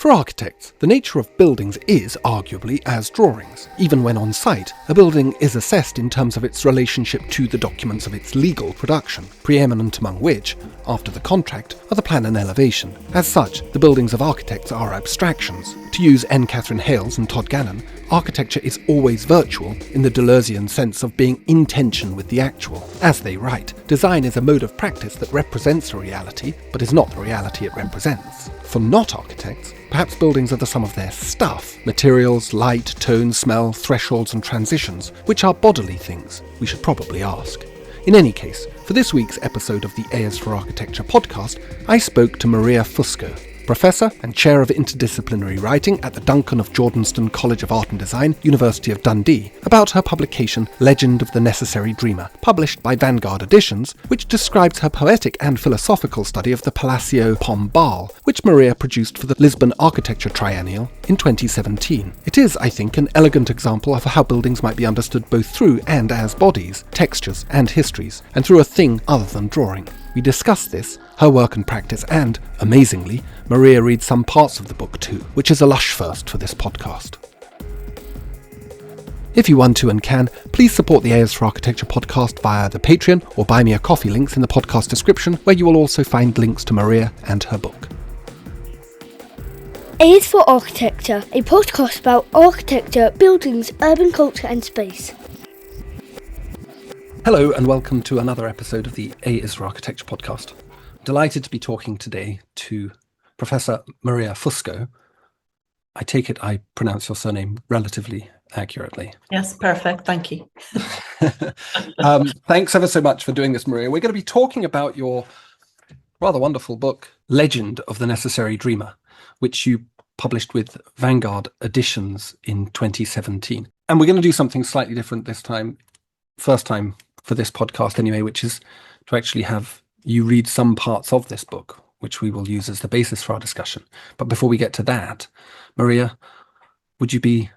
For architects, the nature of buildings is arguably as drawings. Even when on site, a building is assessed in terms of its relationship to the documents of its legal production, preeminent among which, after the contract, are the plan and elevation. As such, the buildings of architects are abstractions. To use N. Catherine Hayles and Todd Gannon, architecture is always virtual in the Deleuzian sense of being in tension with the actual. As they write, design is a mode of practice that represents a reality, but is not the reality it represents. For not architects, perhaps buildings are the sum of their stuff, materials, light, tone, smell, thresholds and transitions, which are bodily things, we should probably ask. In any case, for this week's episode of the Ayers for Architecture podcast, I spoke to Maria Fusco, Professor and Chair of Interdisciplinary Writing at the Duncan of Jordanston College of Art and Design, University of Dundee, about her publication Legend of the Necessary Dreamer, published by Vanguard Editions, which describes her poetic and philosophical study of the Palacio Pombal, which Maria produced for the Lisbon Architecture Triennial in 2017. It is, I think, an elegant example of how buildings might be understood both through and as bodies, textures and histories, and through a thing other than drawing. We discuss this, her work and practice, and, amazingly, Maria reads some parts of the book too, which is a lush first for this podcast. If you want to and can, please support the Ayers for Architecture podcast via the Patreon or Buy Me a Coffee links in the podcast description, where you will also find links to Maria and her book. Ayers for Architecture, a podcast about architecture, buildings, urban culture and space. Hello and welcome to another episode of the Ayers for Architecture podcast. I'm delighted to be talking today to Professor Maria Fusco. I take it I pronounce your surname relatively accurately. Yes, perfect. Thank you. Thanks ever so much for doing this, Maria. We're going to be talking about your rather wonderful book, Legend of the Necessary Dreamer, which you published with Vanguard Editions in 2017. And we're going to do something slightly different this time, first time for this podcast anyway, which is to actually have you read some parts of this book, which we will use as the basis for our discussion. But before we get to that, Maria, would you be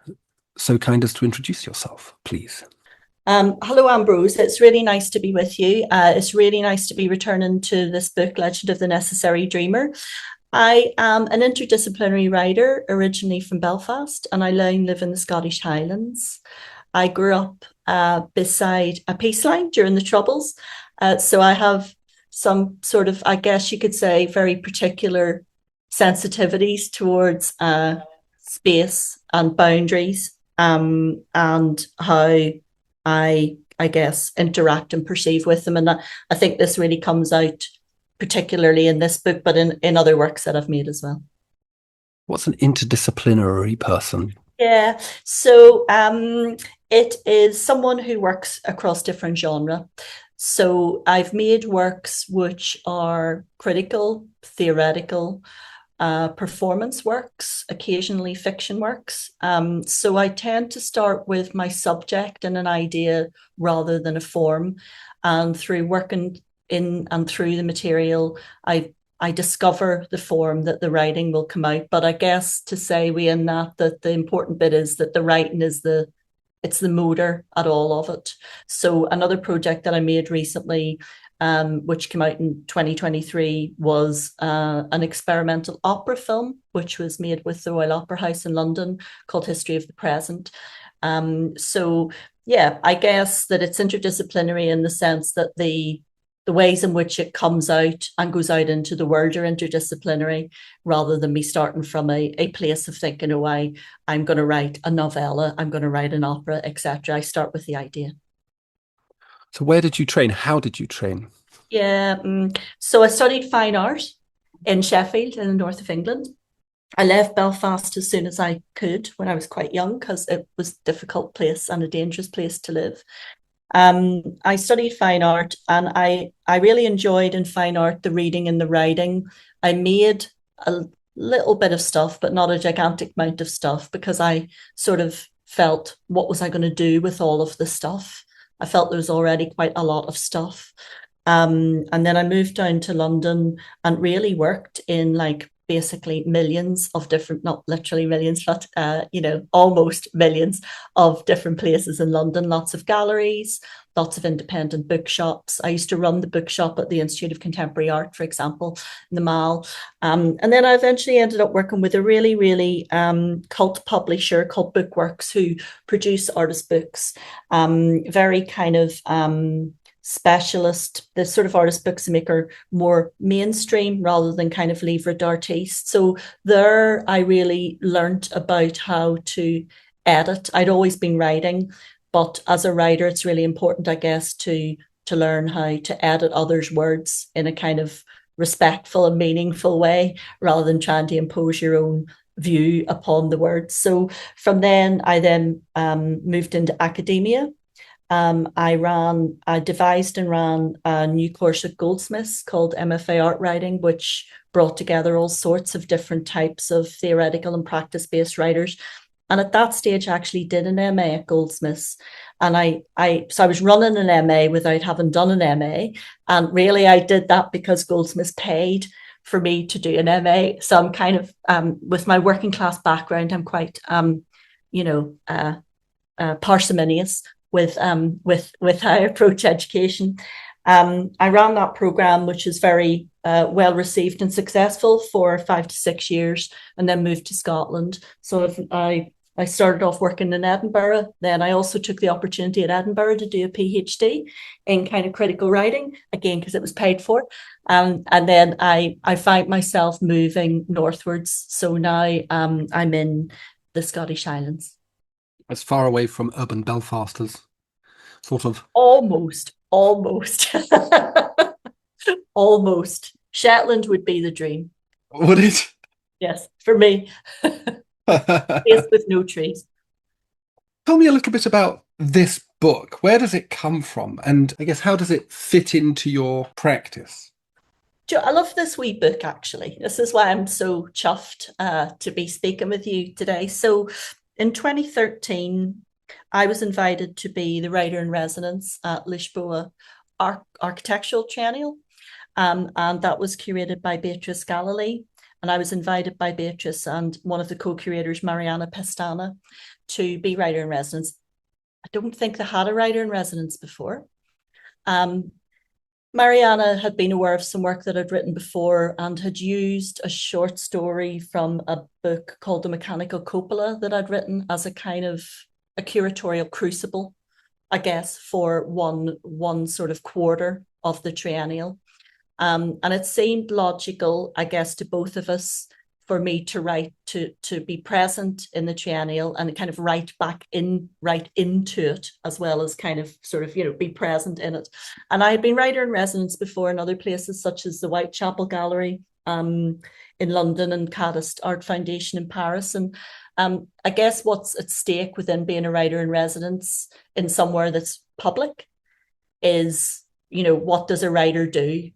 so kind as to introduce yourself, please? Hello, Ambrose. It's really nice to be with you. It's really nice to be returning to this book, Legend of the Necessary Dreamer. I am an interdisciplinary writer, originally from Belfast, and I now live in the Scottish Highlands. I grew up beside a peace line during the Troubles, so I have some sort of, I guess you could say, very particular sensitivities towards space and boundaries, and how I guess, interact and perceive with them. And I think this really comes out particularly in this book, but in other works that I've made as well. What's an interdisciplinary person? Yeah, so it is someone who works across different genres. So I've made works which are critical, theoretical, performance works, occasionally fiction works. So I tend to start with my subject and an idea rather than a form. And through working in and through the material, I discover the form that the writing will come out. But I guess to say in that the important bit is that the writing is it's the motor at all of it. So another project that I made recently, which came out in 2023, was an experimental opera film, which was made with the Royal Opera House in London, called History of the Present. So yeah, I guess that it's interdisciplinary in the sense that the ways in which it comes out and goes out into the world are interdisciplinary, rather than me starting from a place of thinking, oh, I'm going to write a novella, I'm going to write an opera, etc. I start with the idea. So where did you train? How did you train? Yeah, so I studied fine art in Sheffield in the north of England. I left Belfast as soon as I could when I was quite young, because it was a difficult place and a dangerous place to live. I studied fine art, and I really enjoyed in fine art the reading and the writing. I made a little bit of stuff, but not a gigantic amount of stuff, because I sort of felt, what was I going to do with all of the stuff? I felt there was already quite a lot of stuff. And then I moved down to London and really worked in basically millions of different, not literally millions, but almost millions of different places in London, lots of galleries, lots of independent bookshops. I used to run the bookshop at the Institute of Contemporary Art, for example, in the Mall. And then I eventually ended up working with a really, really cult publisher called Bookworks, who produce artist books, very kind of specialist. The sort of artist books they make are more mainstream rather than kind of livre d'artiste. So there I really learned about how to edit. I'd always been writing, but as a writer, it's really important, I guess, to learn how to edit others' words in a kind of respectful and meaningful way, rather than trying to impose your own view upon the words. So from then, I moved into academia. I devised and ran a new course at Goldsmiths called MFA Art Writing, which brought together all sorts of different types of theoretical and practice-based writers. And at that stage, I actually did an MA at Goldsmiths. And so I was running an MA without having done an MA. And really, I did that because Goldsmiths paid for me to do an MA. So I'm kind of, with my working class background, I'm quite, parsimonious with how I approach education. I ran that program, which is very well received and successful, for 5 to 6 years, and then moved to Scotland. So I started off working in Edinburgh. Then I also took the opportunity at Edinburgh to do a PhD in kind of critical writing, again, because it was paid for. And then I found myself moving northwards. So now I'm in the Scottish Highlands. As far away from urban Belfast as sort of... Almost. Almost. Shetland would be the dream. Would it? Yes, for me. Place with no trees. Tell me a little bit about this book. Where does it come from? And I guess, how does it fit into your practice? I love this wee book, actually. This is why I'm so chuffed to be speaking with you today. So in 2013, I was invited to be the writer in residence at Lisbon Architecture Triennial. And that was curated by Beatrice Galilee. And I was invited by Beatrice and one of the co-curators, Mariana Pestana, to be writer in residence. I don't think they had a writer in residence before. Mariana had been aware of some work that I'd written before and had used a short story from a book called The Mechanical Cupola that I'd written as a kind of a curatorial crucible, I guess, for one sort of quarter of the triennial. And it seemed logical, I guess, to both of us for me to write, to be present in the triennial and kind of write into it, as well as kind of sort of, be present in it. And I had been writer in residence before in other places, such as the Whitechapel Gallery in London and Caddis Art Foundation in Paris. And I guess what's at stake within being a writer in residence in somewhere that's public is, what does a writer do?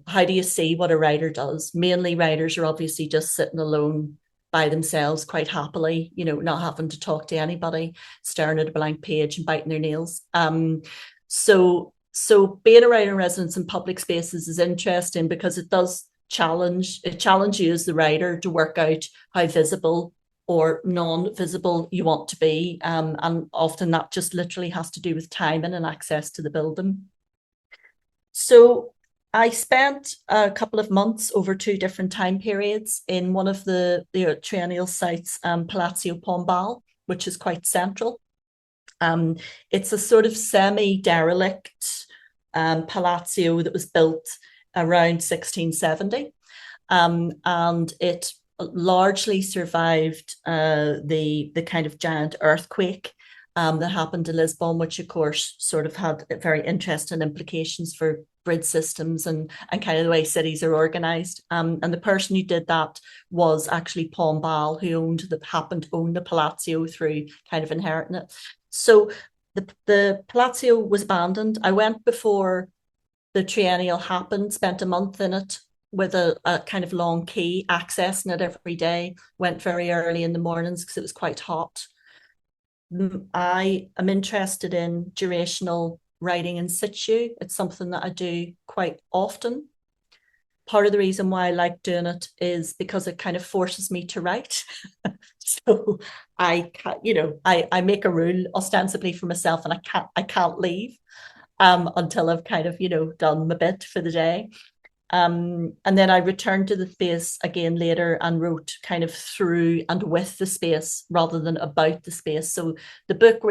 How do you see what a writer does? Mainly writers are obviously just sitting alone by themselves quite happily, not having to talk to anybody, staring at a blank page and biting their nails. So being a writer in residence in public spaces is interesting because it challenges you as the writer to work out how visible or non-visible you want to be. And often that just literally has to do with timing and access to the building. So I spent a couple of months over 2 different time periods in one of the triennial sites, Palacio Pombal, which is quite central. It's a sort of semi-derelict palazzo that was built around 1670. And it largely survived the kind of giant earthquake that happened in Lisbon, which of course sort of had very interesting implications for grid systems and kind of the way cities are organized. And the person who did that was actually Pombal, who happened to own the Palazzo through kind of inheriting it. So the Palazzo was abandoned. I went before the triennial happened, spent a month in it with a kind of long key, accessing it every day, went very early in the mornings because it was quite hot. I am interested in durational writing in situ. It's something that I do quite often. Part of the reason why I like doing it is because it kind of forces me to write. So I make a rule ostensibly for myself, and I can't leave. until I've kind of, done my bit for the day. And then I returned to the space again later and wrote kind of through and with the space rather than about the space. So the book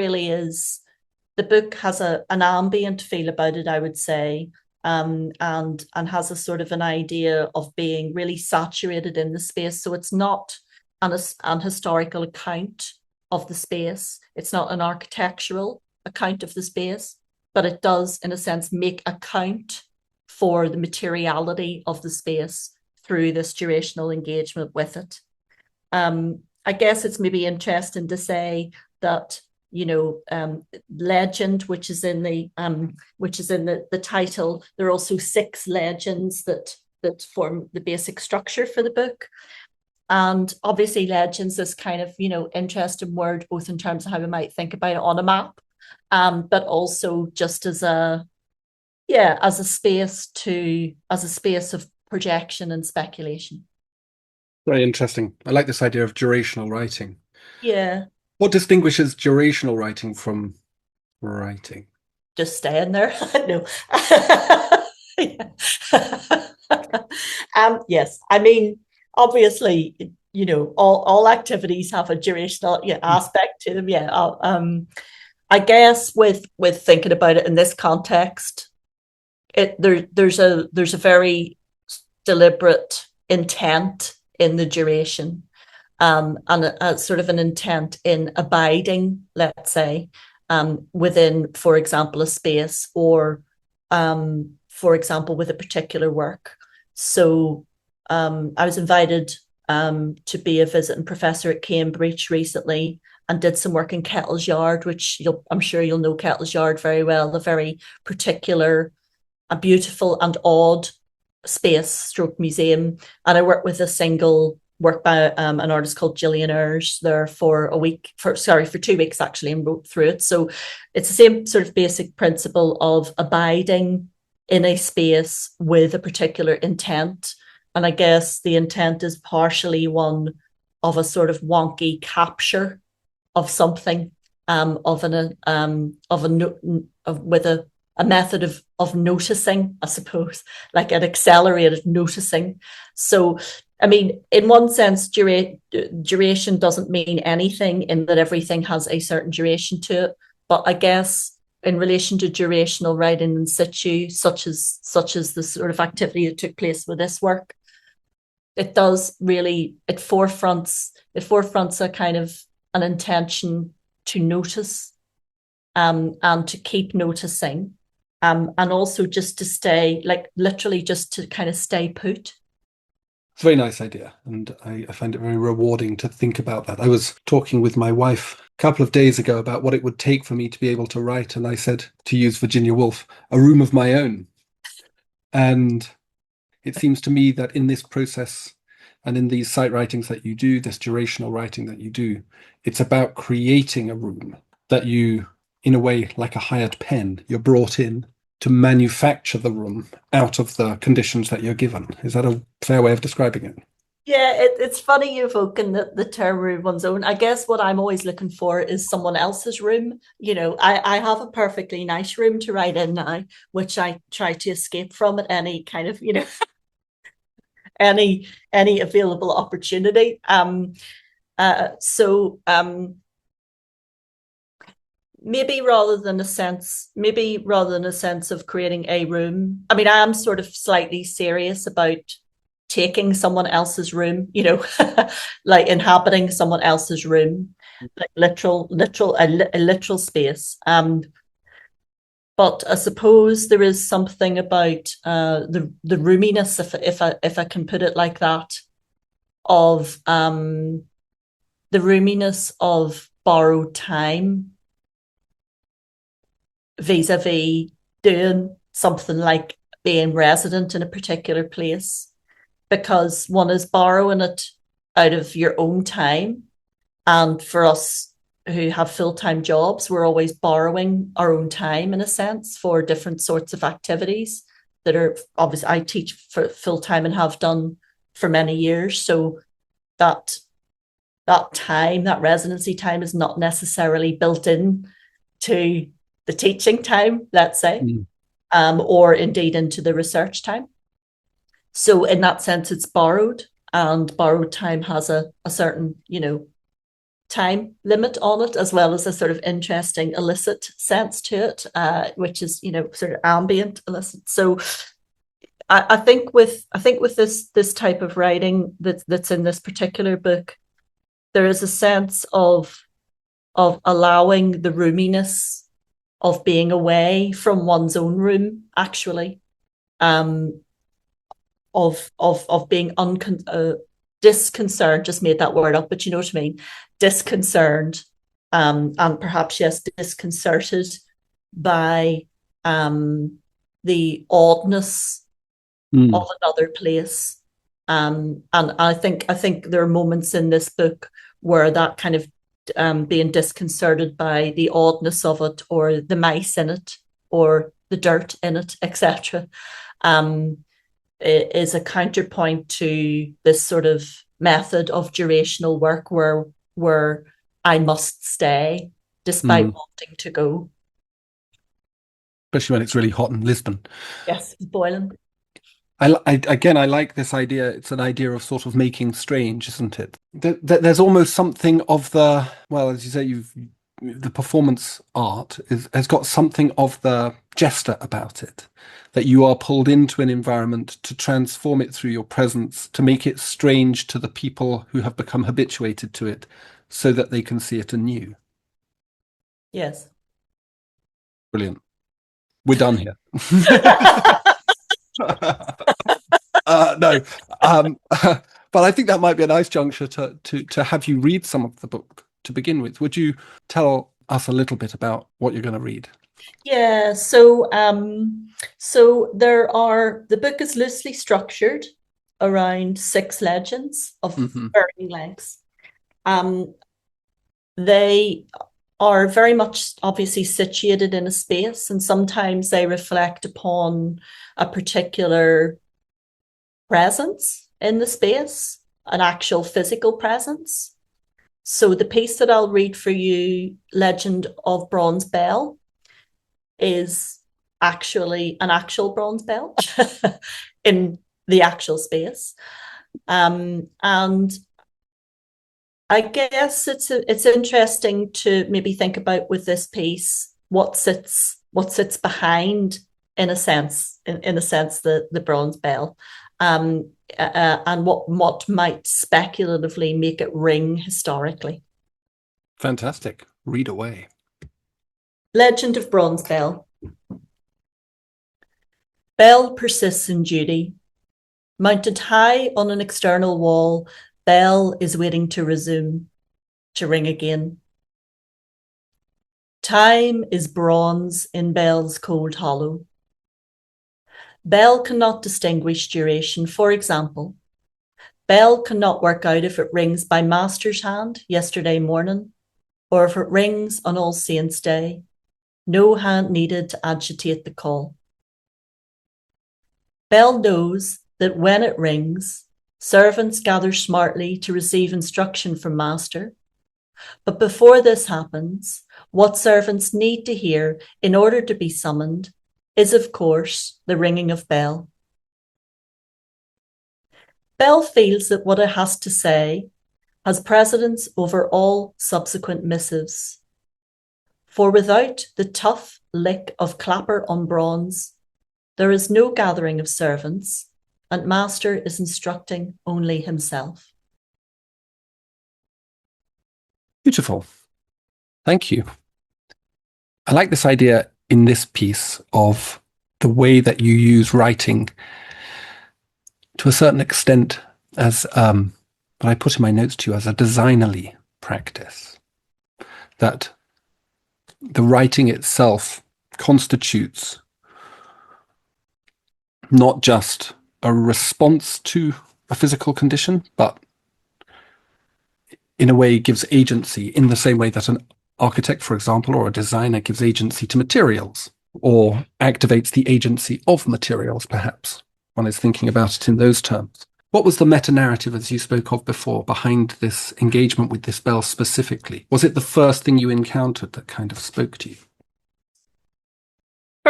has an ambient feel about it, I would say, and has a sort of an idea of being really saturated in the space. So it's not an historical account of the space. It's not an architectural account of the space, but it does, in a sense, make account for the materiality of the space through this durational engagement with it. I guess it's maybe interesting to say that legend, which is in the title, there are also 6 legends that form the basic structure for the book. And obviously legends is kind of, interesting word, both in terms of how we might think about it on a map, but also just as a space of projection and speculation. Very interesting. I like this idea of durational writing. Yeah. What distinguishes durational writing from writing? Just staying there. No. Yes. I mean, obviously, all activities have a durational aspect to them. Yeah. I guess with thinking about it in this context, there's a very deliberate intent in the duration, and a sort of an intent in abiding, let's say, within, for example, a space, or for example, with a particular work. So I was invited to be a visiting professor at Cambridge recently, and did some work in Kettle's Yard, which I'm sure you'll know Kettle's Yard very well, a very particular, a beautiful and odd space stroke museum. And I worked with a single work by an artist called Gillian Ayres there for 2 weeks actually, and wrote through it. So it's the same sort of basic principle of abiding in a space with a particular intent. And I guess the intent is partially one of a sort of wonky capture of something, with a method of noticing, I suppose, like an accelerated noticing. So, I mean, in one sense, duration doesn't mean anything, in that everything has a certain duration to it. But I guess in relation to durational writing in situ, such as the sort of activity that took place with this work, it forefronts a kind of an intention to notice, and to keep noticing, and also just to stay, like literally just to kind of stay put. It's a very nice idea, and I find it very rewarding to think about that. I was talking with my wife a couple of days ago about what it would take for me to be able to write, and I said, to use Virginia Woolf, a room of my own. And it seems to me that in this process, and in these sight writings that you do, this durational writing that you do, it's about creating a room that you, in a way, like a hired pen, you're brought in to manufacture the room out of the conditions that you're given. Is that a fair way of describing it? Yeah, it's funny you evoking the term room one's own. I guess what I'm always looking for is someone else's room. I have a perfectly nice room to write in now, which I try to escape from at any kind of, any available opportunity. Maybe rather than a sense of creating a room. I mean, I am sort of slightly serious about taking someone else's room, like inhabiting someone else's room, like a literal space. But I suppose there is something about the roominess, if I can put it like that, of the roominess of borrowed time vis-a-vis doing something like being resident in a particular place, because one is borrowing it out of your own time. And for us who have full-time jobs, we're always borrowing our own time, in a sense, for different sorts of activities that are obviously, I teach for full-time and have done for many years. So that time, that residency time, is not necessarily built in to the teaching time, let's say, or indeed into the research time. So in that sense, it's borrowed, and borrowed time has a certain, time limit on it, as well as a sort of interesting illicit sense to it, which is, sort of ambient illicit. So I think with this type of writing that's in this particular book, there is a sense of allowing the roominess of being away from one's own room, actually, of being disconcerted. Just made that word up, but you know what I mean. Disconcerted, and perhaps yes, disconcerted by the oddness of another place. And I think there are moments in this book where that kind of being disconcerted by the oddness of it, or the mice in it, or the dirt in it, etc., is a counterpoint to this sort of method of durational work where I must stay despite wanting to go. Especially when it's really hot in Lisbon. Yes, it's boiling. I like this idea. It's an idea of sort of making strange, isn't it? There's almost something of the, well, as you say, the performance art has got something of the jester about it, that you are pulled into an environment to transform it through your presence, to make it strange to the people who have become habituated to it, so that they can see it anew. Yes. Brilliant. We're done here. No, but I think that might be a nice juncture to have you read some of the book to begin with. Would you tell us a little bit about what you're going to read? Yeah, so the book is loosely structured around 6 legends of varying lengths. They are very much obviously situated in a space, and sometimes they reflect upon a particular presence in the space, an actual physical presence. So the piece that I'll read for you, Legend of Bronze Bell, is actually an actual bronze bell in the actual space. And I guess it's interesting to maybe think about with this piece what sits behind, in a sense, the bronze bell, and what might speculatively make it ring historically. Fantastic. Read away. Legend of Bronze Bell. Bell persists in duty. Mounted high on an external wall, bell is waiting to resume, to ring again. Time is bronze in bell's cold hollow. Bell cannot distinguish duration. For example, bell cannot work out if it rings by master's hand yesterday morning, or if it rings on All Saints' Day. No hand needed to agitate the call. Bell knows that when it rings, servants gather smartly to receive instruction from master. But before this happens, what servants need to hear in order to be summoned is, of course, the ringing of bell. Bell feels that what it has to say has precedence over all subsequent missives. For without the tough lick of clapper on bronze, there is no gathering of servants, and master is instructing only himself. Beautiful. Thank you. I like this idea in this piece of the way that you use writing to a certain extent as what I put in my notes to you as a designerly practice. That the writing itself constitutes not just a response to a physical condition, but in a way gives agency in the same way that an architect, for example, or a designer gives agency to materials, or activates the agency of materials, perhaps. One is thinking about it in those terms. What was the meta-narrative, as you spoke of before, behind this engagement with this bell specifically? Was it the first thing you encountered that kind of spoke to you?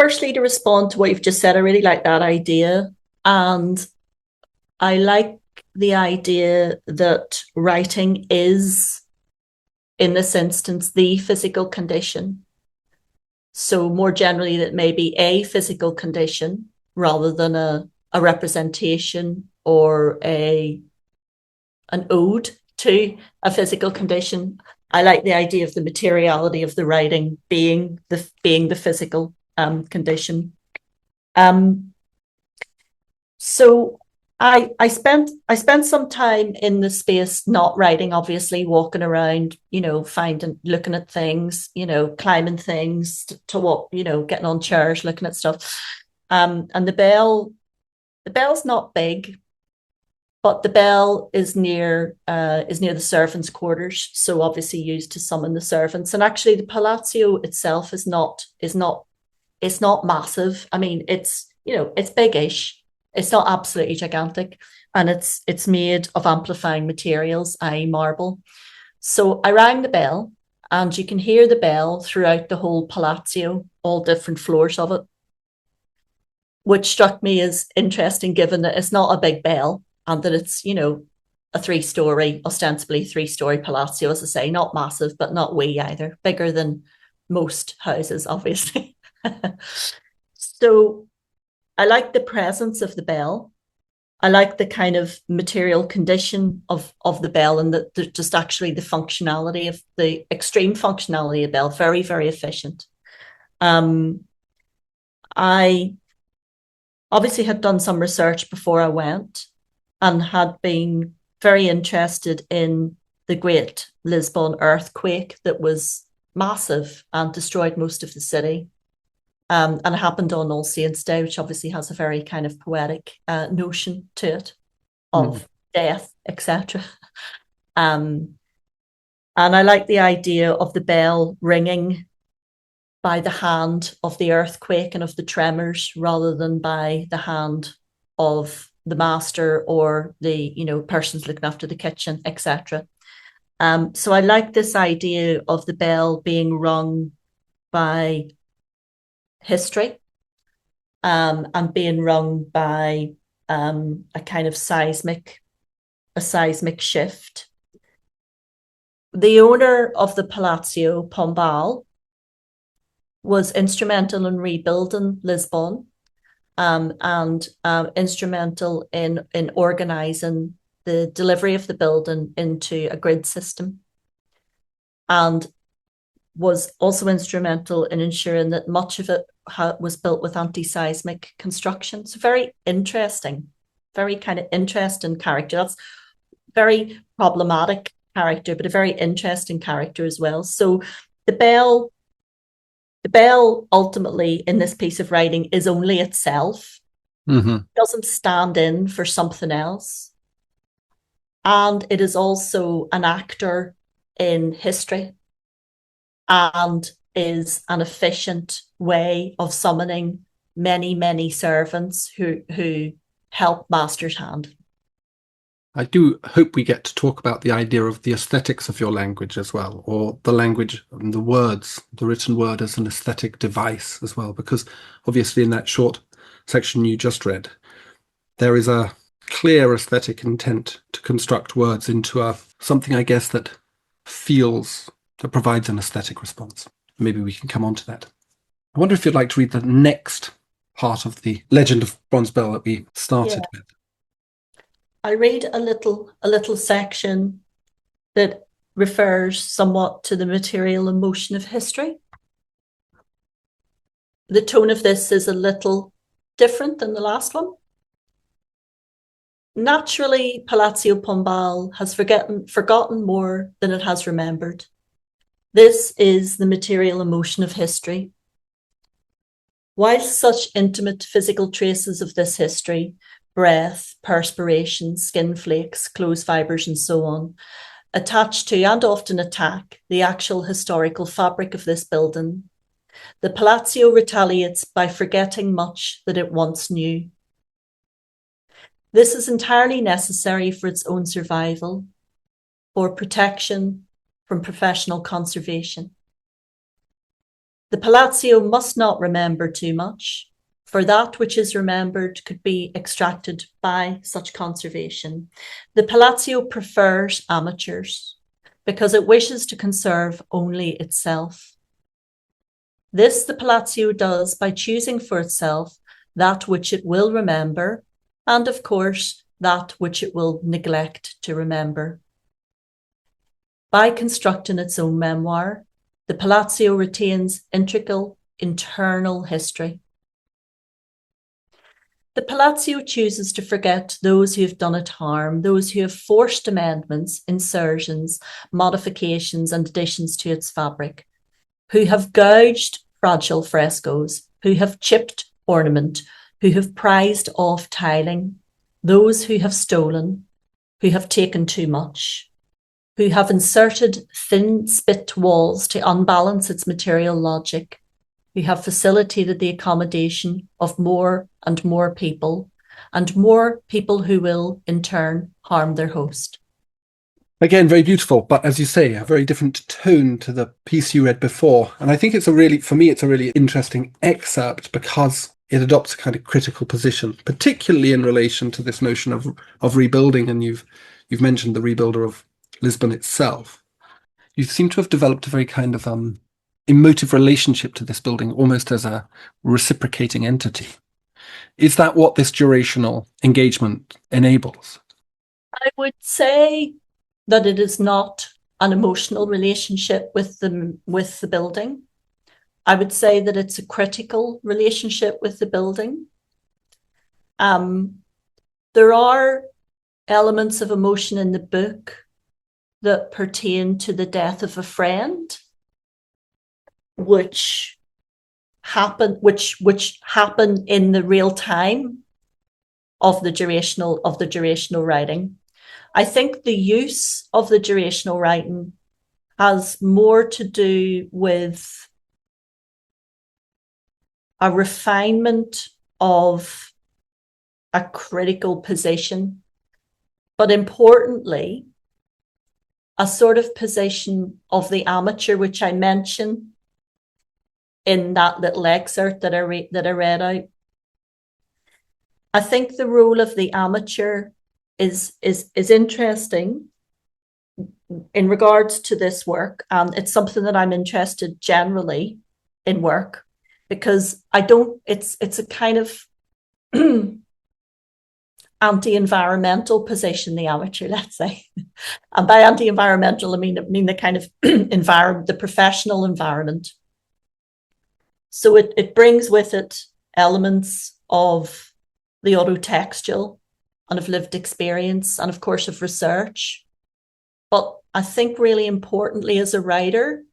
Firstly, to respond to what you've just said, I really like that idea. And I like the idea that writing is, in this instance, the physical condition. So more generally, that may be a physical condition rather than a representation or an ode to a physical condition. I like the idea of the materiality of the writing being the physical condition. So I spent some time in the space not writing, obviously walking around, looking at things, climbing things to what, getting on chairs, looking at stuff. And the bell's not big, but the bell is near the servants' quarters, so obviously used to summon the servants. And actually, the Palazzo itself is not massive. I mean, it's big-ish. It's not absolutely gigantic, and it's made of amplifying materials, i.e. marble. So I rang the bell, and you can hear the bell throughout the whole Palazzo, all different floors of it, which struck me as interesting given that it's not a big bell and that it's, a ostensibly three-story Palazzo, as I say, not massive, but not wee either, bigger than most houses, obviously. So I like the presence of the bell. I like the kind of material condition of the bell, and just actually the functionality of the extreme functionality of the bell, very, very efficient. I obviously had done some research before I went and had been very interested in the great Lisbon earthquake that was massive and destroyed most of the city. And it happened on All Saints' Day, which obviously has a very kind of poetic notion to it of death, etc. And I like the idea of the bell ringing by the hand of the earthquake and of the tremors rather than by the hand of the master or the persons looking after the kitchen, etc. So I like this idea of the bell being rung by history and being rung by a kind of seismic shift. The owner of the Palacio Pombal was instrumental in rebuilding Lisbon and instrumental in organising the delivery of the building into a grid system, and was also instrumental in ensuring that much of it was built with anti-seismic construction. So very interesting, very kind of interesting character. That's very problematic character, but a very interesting character as well. So the bell ultimately in this piece of writing is only itself. It doesn't stand in for something else. And it is also an actor in history and is an efficient way of summoning many, many servants who help master's hand. I do hope we get to talk about the idea of the aesthetics of your language as well, or the language and the words, the written word as an aesthetic device as well, because obviously in that short section you just read, there is a clear aesthetic intent to construct words into something, I guess, that provides an aesthetic response. Maybe we can come on to that. I wonder if you'd like to read the next part of the Legend of Bronze Bell that we started with. I read a little section that refers somewhat to the material and motion of history. The tone of this is a little different than the last one. Naturally, Palacio Pombal has forgotten more than it has remembered. This is the material and motion of history. Whilst such intimate physical traces of this history, breath, perspiration, skin flakes, clothes fibres, and so on, attach to and often attack the actual historical fabric of this building, the Palacio retaliates by forgetting much that it once knew. This is entirely necessary for its own survival, for protection from professional conservation. The Palacio must not remember too much, for that which is remembered could be extracted by such conservation. The Palacio prefers amateurs because it wishes to conserve only itself. This the Palacio does by choosing for itself that which it will remember, and of course, that which it will neglect to remember. By constructing its own memoir, the Palacio retains integral internal history. The Palacio chooses to forget those who have done it harm, those who have forced amendments, insertions, modifications, and additions to its fabric, who have gouged fragile frescoes, who have chipped ornament, who have prized off tiling, those who have stolen, who have taken too much, who have inserted thin spit walls to unbalance its material logic, who have facilitated the accommodation of more and more people, and more people who will, in turn, harm their host. Again, very beautiful, but as you say, a very different tone to the piece you read before. And I think it's for me, it's a really interesting excerpt because it adopts a kind of critical position, particularly in relation to this notion of rebuilding. And you've mentioned the rebuilder of Lisbon itself. You seem to have developed a very kind of emotive relationship to this building, almost as a reciprocating entity. Is that what this durational engagement enables? I would say that it is not an emotional relationship with the building. I would say that it's a critical relationship with the building. There are elements of emotion in the book that pertain to the death of a friend, which happen in the real time of the durational writing. I think the use of the durational writing has more to do with a refinement of a critical position, but importantly, a sort of position of the amateur, which I mentioned in that little excerpt that I read out. I think the role of the amateur is interesting in regards to this work, and it's something that I'm interested generally in work, because it's a kind of anti-environmental position, the amateur, let's say. And by anti-environmental, I mean the kind of the professional environment. So it brings with it elements of the autotextual and of lived experience and, of course, of research. But I think really importantly as a writer,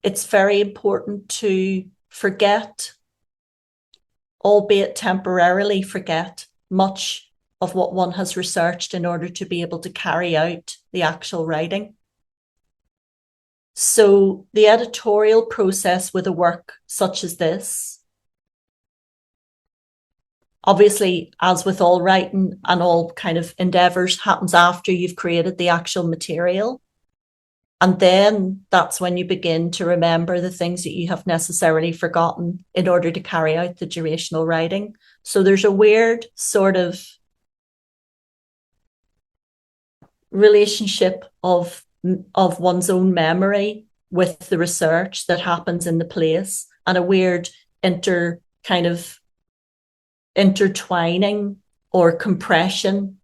it's very important to forget, albeit temporarily forget, much of what one has researched in order to be able to carry out the actual writing. So the editorial process with a work such as this, obviously, as with all writing and all kind of endeavors, happens after you've created the actual material. And then that's when you begin to remember the things that you have necessarily forgotten in order to carry out the durational writing. So there's a weird sort of relationship of one's own memory with the research that happens in the place, and a weird intertwining or compression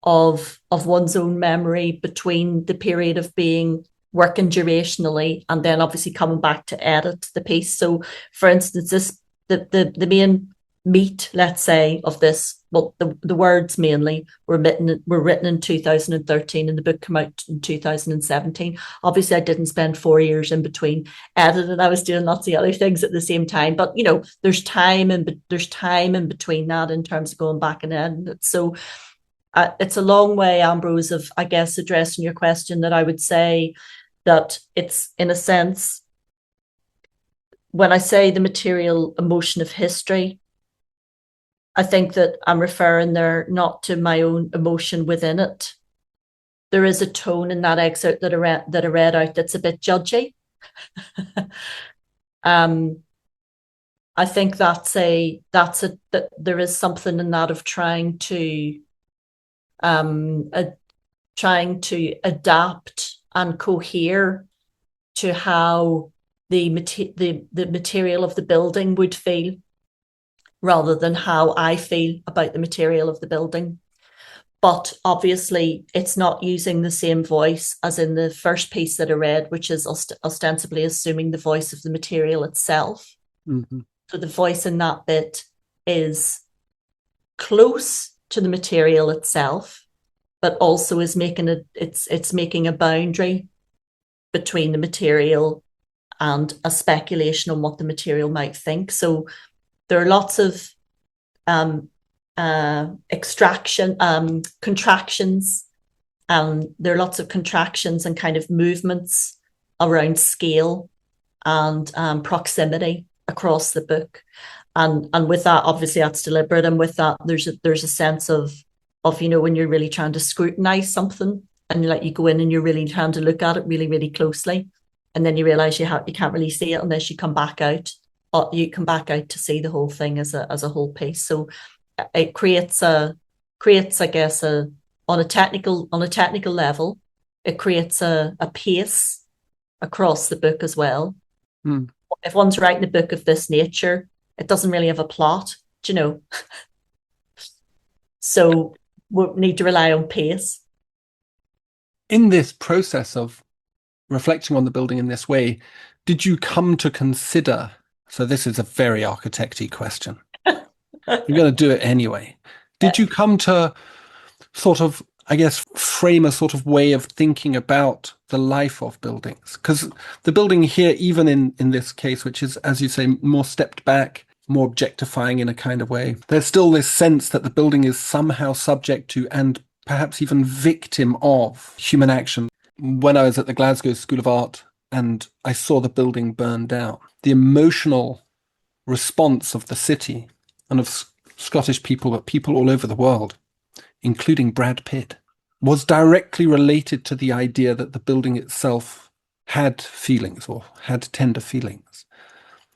of one's own memory between the period of being working durationally and then obviously coming back to edit the piece. So for instance, the main meat, let's say, of this, well, the words mainly were written in 2013 and the book came out in 2017. Obviously, I didn't spend 4 years in between editing. I was doing lots of other things at the same time. But, you know, there's time in between that in terms of going back and editing it. So it's a long way, Ambrose, of, I guess, addressing your question, that I would say that it's, in a sense, when I say the material emotion of history, I think that I'm referring there not to my own emotion within it. There is a tone in that excerpt that I read out that's a bit judgy. I think that there is something in that of trying to adapt and cohere to how the material of the building would feel, rather than how I feel about the material of the building. But obviously, it's not using the same voice as in the first piece that I read, which is ostensibly assuming the voice of the material itself. Mm-hmm. So the voice in that bit is close to the material itself, but also is making it's making a boundary between the material and a speculation on what the material might think. So there are lots of contractions. There are lots of contractions and kind of movements around scale and proximity across the book. And with that, obviously that's deliberate. And with that, there's a sense of, when you're really trying to scrutinize something and you go in and you're really trying to look at it really, really closely. And then you realize you can't really see it unless you come back out. You come back out to see the whole thing as a whole piece. So it creates, I guess, on a technical level, it creates a pace across the book as well. Mm. If one's writing a book of this nature, it doesn't really have a plot, So we need to rely on pace. In this process of reflecting on the building in this way, did you come to consider, so this is a very architect-y question, you're going to do it anyway. Did you come to sort of, I guess, frame a sort of way of thinking about the life of buildings? Because the building here, even in this case, which is, as you say, more stepped back, more objectifying in a kind of way, there's still this sense that the building is somehow subject to and perhaps even victim of human action. When I was at the Glasgow School of Art and I saw the building burn down, the emotional response of the city and of Scottish people, but people all over the world, including Brad Pitt, was directly related to the idea that the building itself had feelings or had tender feelings.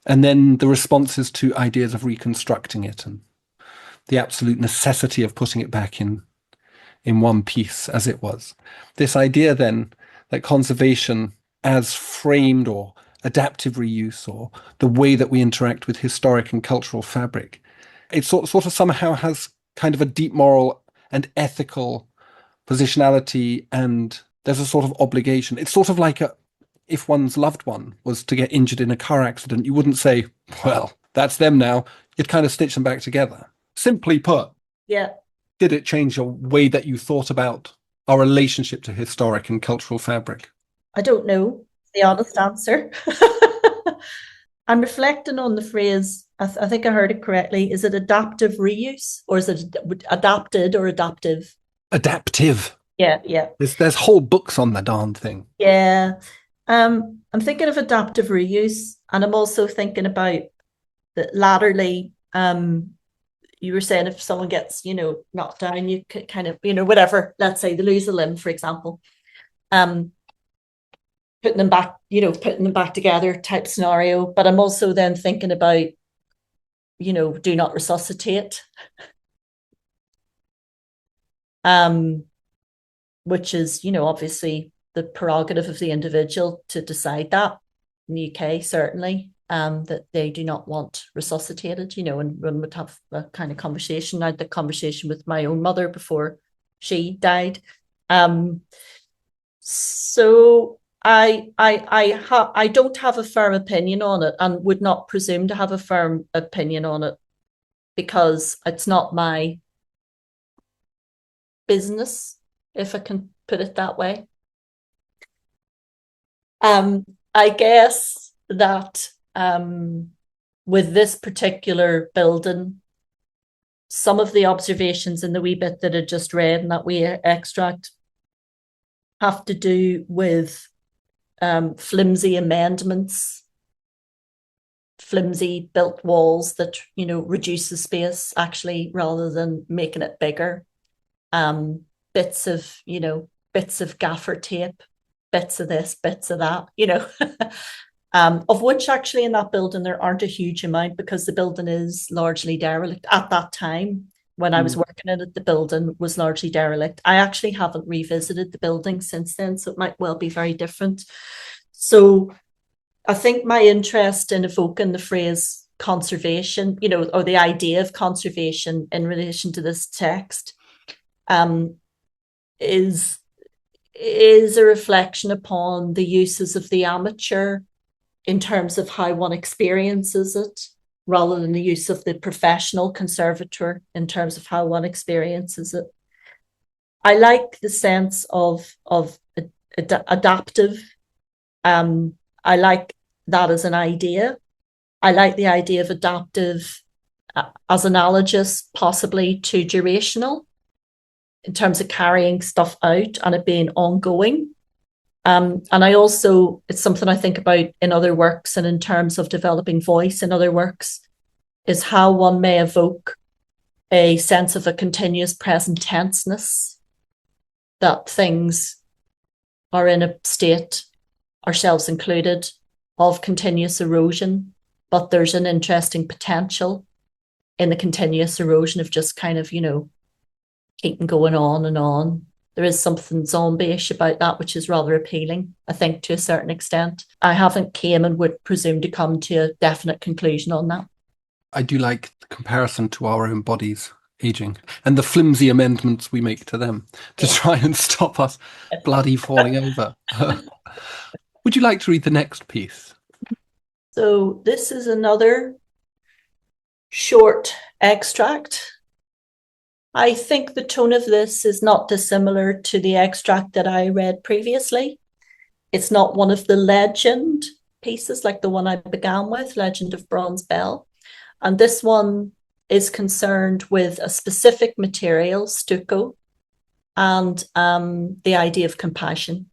And then the responses to ideas of reconstructing it and the absolute necessity of putting it back in one piece as it was. This idea then that conservation as framed or adaptive reuse or the way that we interact with historic and cultural fabric, it sort of somehow has kind of a deep moral and ethical positionality, and there's a sort of obligation. It's sort of like if one's loved one was to get injured in a car accident, you wouldn't say, well, that's them now. You'd kind of stitch them back together. Simply put, yeah. Did it change your way that you thought about our relationship to historic and cultural fabric? I don't know the honest answer. I'm reflecting on the phrase, I think I heard it correctly. Is it adaptive reuse or is it adapted or adaptive? Adaptive. Yeah. There's whole books on the darn thing. Yeah. I'm thinking of adaptive reuse, and I'm also thinking about that latterly, you were saying if someone gets, knocked down, you could kind of, whatever, let's say they lose a limb, for example, putting them back together type scenario. But I'm also then thinking about, do not resuscitate, which is, obviously the prerogative of the individual to decide that in the UK, certainly, that they do not want resuscitated, and one would have a kind of conversation. I had the conversation with my own mother before she died. So I don't have a firm opinion on it and would not presume to have a firm opinion on it because it's not my business, if I can put it that way. I guess that with this particular building, some of the observations in the wee bit that I just read and that wee extract have to do with flimsy amendments, flimsy built walls that, reduce the space actually rather than making it bigger. Bits of gaffer tape, bits of this, bits of that, of which actually in that building there aren't a huge amount because the building is largely derelict at that time. When I was working in it, the building was largely derelict. I actually haven't revisited the building since then, so it might well be very different. So I think my interest in evoking the phrase conservation, or the idea of conservation in relation to this text, is a reflection upon the uses of the amateur in terms of how one experiences it, rather than the use of the professional conservator in terms of how one experiences it. I like the sense of adaptive. I like that as an idea. I like the idea of adaptive as analogous possibly to durational in terms of carrying stuff out and it being ongoing. And I also, it's something I think about in other works and in terms of developing voice in other works, is how one may evoke a sense of a continuous present tenseness, that things are in a state, ourselves included, of continuous erosion, but there's an interesting potential in the continuous erosion of just kind of, keeping going on and on. There is something zombie-ish about that, which is rather appealing, I think, to a certain extent. I haven't came and would presume to come to a definite conclusion on that. I do like the comparison to our own bodies aging and the flimsy amendments we make to them to try and stop us bloody falling over. Would you like to read the next piece? So this is another short extract. I think the tone of this is not dissimilar to the extract that I read previously. It's not one of the legend pieces like the one I began with, Legend of Bronze Bell. And this one is concerned with a specific material, stucco, and the idea of compassion.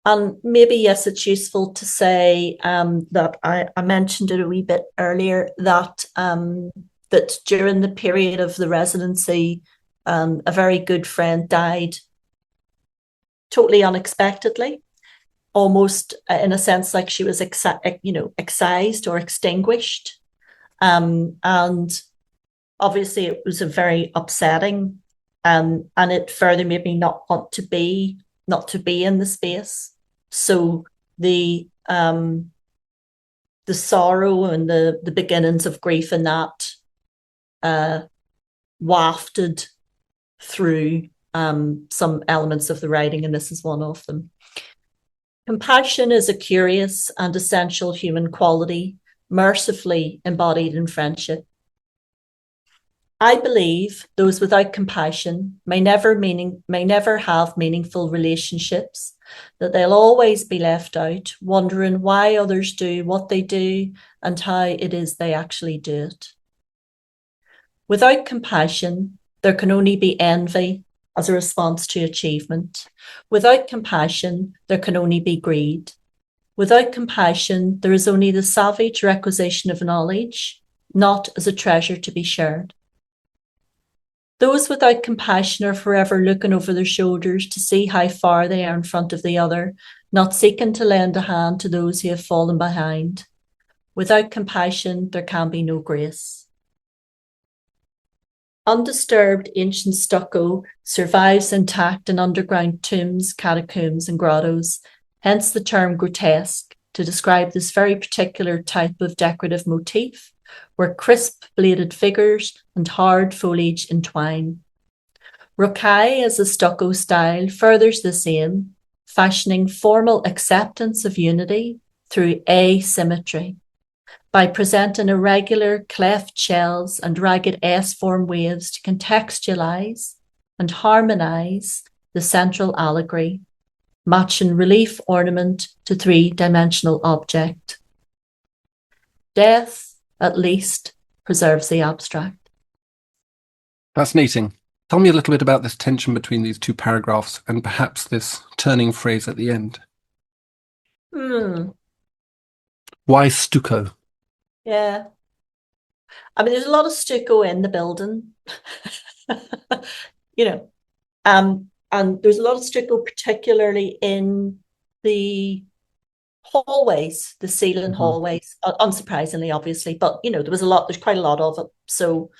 And maybe, yes, it's useful to say that I mentioned it a wee bit earlier, that that during the period of the residency, a very good friend died totally unexpectedly, almost in a sense like she was excised or extinguished. And obviously it was a very upsetting, and it further made me not want to be in the space. So the sorrow and the beginnings of grief in that wafted through some elements of the writing, and this is one of them. Compassion is a curious and essential human quality, mercifully embodied in friendship. I believe those without compassion may never have meaningful relationships, that they'll always be left out, wondering why others do what they do and how it is they actually do it. Without compassion, there can only be envy as a response to achievement. Without compassion, there can only be greed. Without compassion, there is only the savage requisition of knowledge, not as a treasure to be shared. Those without compassion are forever looking over their shoulders to see how far they are in front of the other, not seeking to lend a hand to those who have fallen behind. Without compassion, there can be no grace. Undisturbed ancient stucco survives intact in underground tombs, catacombs, and grottos, hence the term grotesque, to describe this very particular type of decorative motif, where crisp-bladed figures and hard foliage entwine. Rocaille as a stucco style furthers this aim, fashioning formal acceptance of unity through asymmetry, by presenting irregular cleft shells and ragged S-form waves to contextualize and harmonize the central allegory, matching relief ornament to three-dimensional object. Death, at least, preserves the abstract. Fascinating. Tell me a little bit about this tension between these two paragraphs and perhaps this turning phrase at the end. Why stucco? Yeah. I mean, there's a lot of stucco in the building, and there's a lot of stucco, particularly in the hallways, the ceiling hallways, unsurprisingly, obviously, but there was there's quite a lot of it. So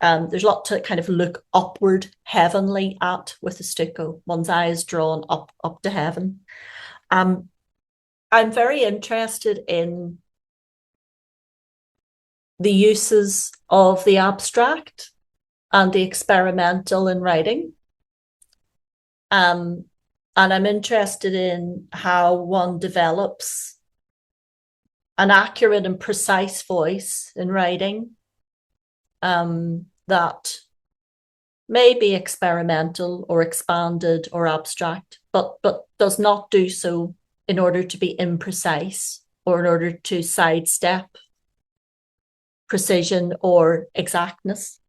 there's a lot to kind of look upward heavenly at with the stucco. One's eye is drawn up to heaven. I'm very interested in the uses of the abstract and the experimental in writing. And I'm interested in how one develops an accurate and precise voice in writing that may be experimental or expanded or abstract, but does not do so in order to be imprecise or in order to sidestep precision or exactness.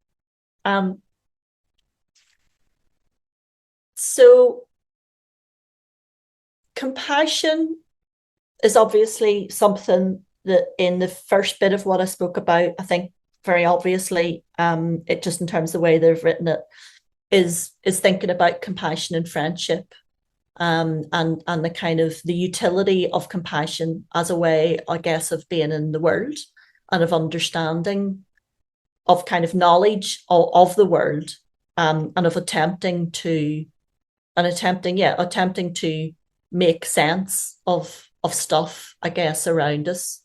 So compassion is obviously something that in the first bit of what I spoke about, I think very obviously, it just in terms of the way they've written it, is thinking about compassion and friendship, and the kind of the utility of compassion as a way, I guess, of being in the world and of understanding, of kind of knowledge of the world, and of attempting to make sense of stuff, I guess, around us.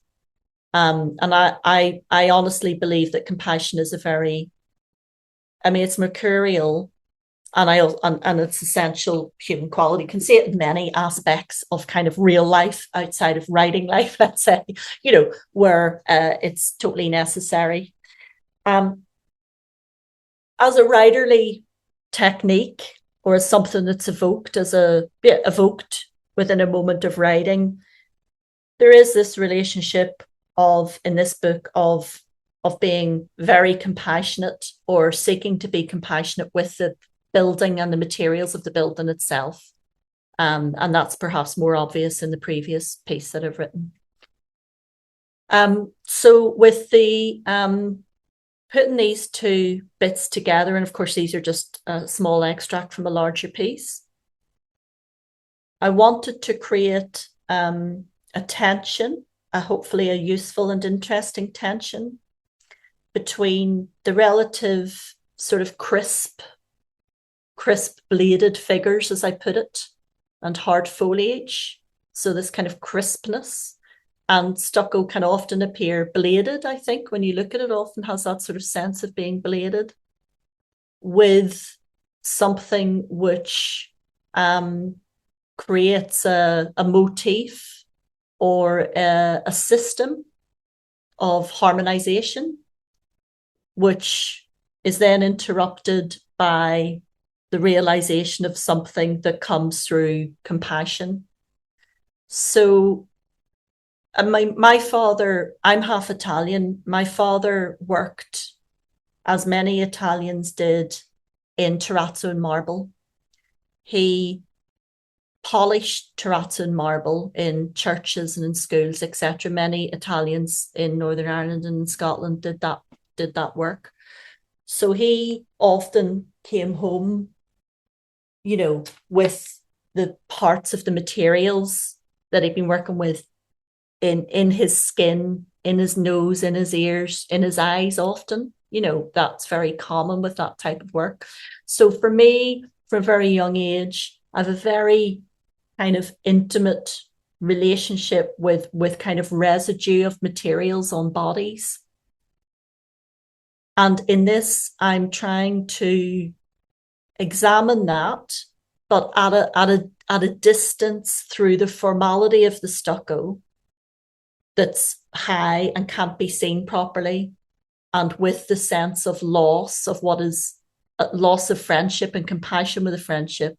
And I honestly believe that compassion is it's mercurial, and it's essential human quality. You can see it in many aspects of kind of real life outside of writing life, let's say, where it's totally necessary. As a writerly technique, or as something that's evoked within a moment of writing, there is this relationship in this book of being very compassionate, or seeking to be compassionate with the building and the materials of the building itself. And that's perhaps more obvious in the previous piece that I've written. So with the putting these two bits together, and of course these are just a small extract from a larger piece, I wanted to create a tension, hopefully a useful and interesting tension, between the relative sort of crisp bladed figures, as I put it, and hard foliage. So this kind of crispness, and stucco can often appear bladed, I think, when you look at it, often has that sort of sense of being bladed, with something which creates a motif or a system of harmonization, which is then interrupted by the realization of something that comes through compassion. So my father, I'm half Italian. My father worked, as many Italians did, in terrazzo and marble. He polished terrazzo and marble in churches and in schools, etc. Many Italians in Northern Ireland and in Scotland did that work. So he often came home, with the parts of the materials that he'd been working with in his skin, in his nose, in his ears, in his eyes often. That's very common with that type of work. So for me, from a very young age, I have a very kind of intimate relationship with kind of residue of materials on bodies. And in this, I'm trying to examine that, but at a distance, through the formality of the stucco that's high and can't be seen properly, and with the sense of loss of what is loss of friendship and compassion with a friendship,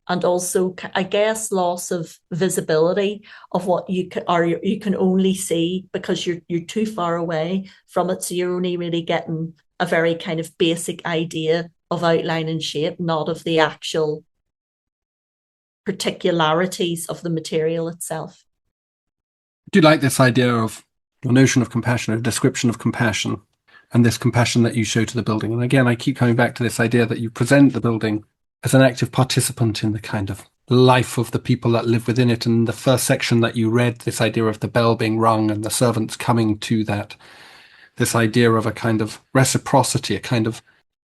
and also, I guess, loss of visibility of what you can only see because you're too far away from it, so you're only really getting a very kind of basic idea of outline and shape, not of the actual particularities of the material itself. I do like this idea of your notion of compassion, a description of compassion, and this compassion that you show to the building. And again, I keep coming back to this idea that you present the building as an active participant in the kind of life of the people that live within it. And the first section that you read, this idea of the bell being rung and the servants coming to that, this idea of a kind of reciprocity, a kind of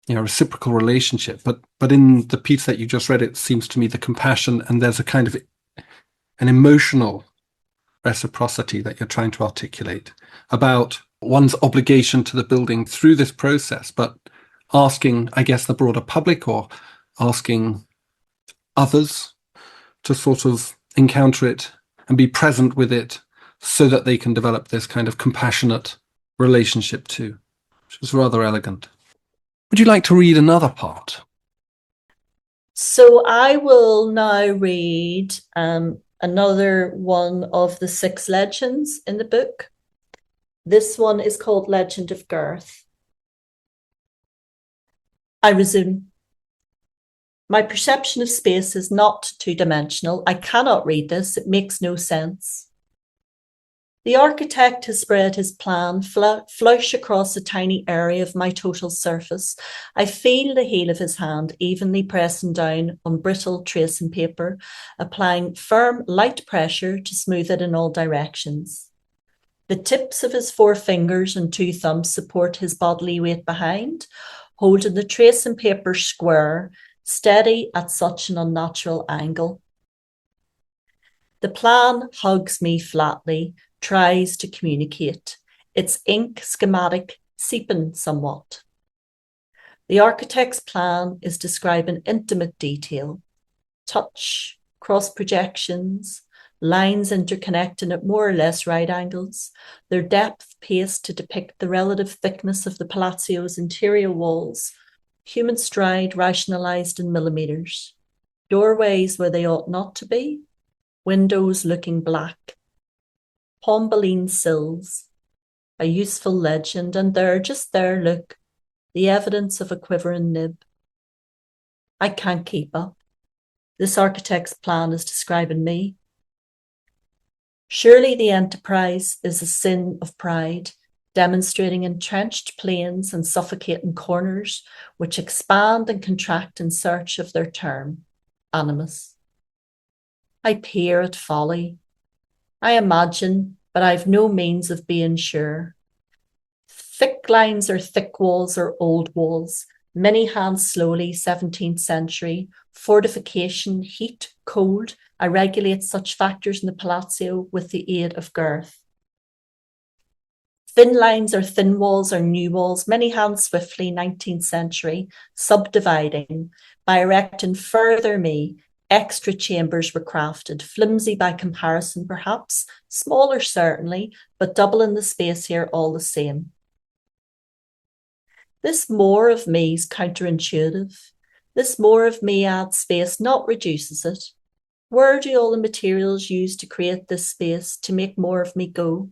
reciprocal relationship. But in the piece that you just read, it seems to me the compassion, and there's a kind of an emotional reciprocity that you're trying to articulate about one's obligation to the building through this process, but asking, I guess, the broader public or asking others to sort of encounter it and be present with it so that they can develop this kind of compassionate relationship too, which is rather elegant. Would you like to read another part? So I will now read another one of the 6 legends in the book. This one is called Legend of Girth. I resume. My perception of space is not two-dimensional. I cannot read this. It makes no sense. The architect has spread his plan flush across a tiny area of my total surface. I feel the heel of his hand evenly pressing down on brittle tracing paper, applying firm, light pressure to smooth it in all directions. The tips of his 4 fingers and 2 thumbs support his bodily weight behind, holding the tracing paper square, steady at such an unnatural angle. The plan hugs me flatly, tries to communicate, its ink schematic seeping somewhat. The architect's plan is describing intimate detail, touch, cross projections, lines interconnecting at more or less right angles, their depth paced to depict the relative thickness of the Palacio's interior walls, human stride rationalized in millimeters, doorways where they ought not to be, windows looking black, Pombaline sills, a useful legend, and there, just there, look, the evidence of a quivering nib. I can't keep up. This architect's plan is describing me. Surely the enterprise is a sin of pride, demonstrating entrenched planes and suffocating corners, which expand and contract in search of their term, animus. I peer at folly. I imagine, but I've no means of being sure. Thick lines or thick walls or old walls, many hands slowly, 17th century, fortification, heat, cold. I regulate such factors in the Palacio with the aid of girth. Thin lines or thin walls or new walls, many hands swiftly, 19th century, subdividing. By erecting further me, extra chambers were crafted, flimsy by comparison perhaps, smaller certainly, but doubling the space here all the same. This more of me is counterintuitive. This more of me adds space, not reduces it. Where do all the materials used to create this space to make more of me go?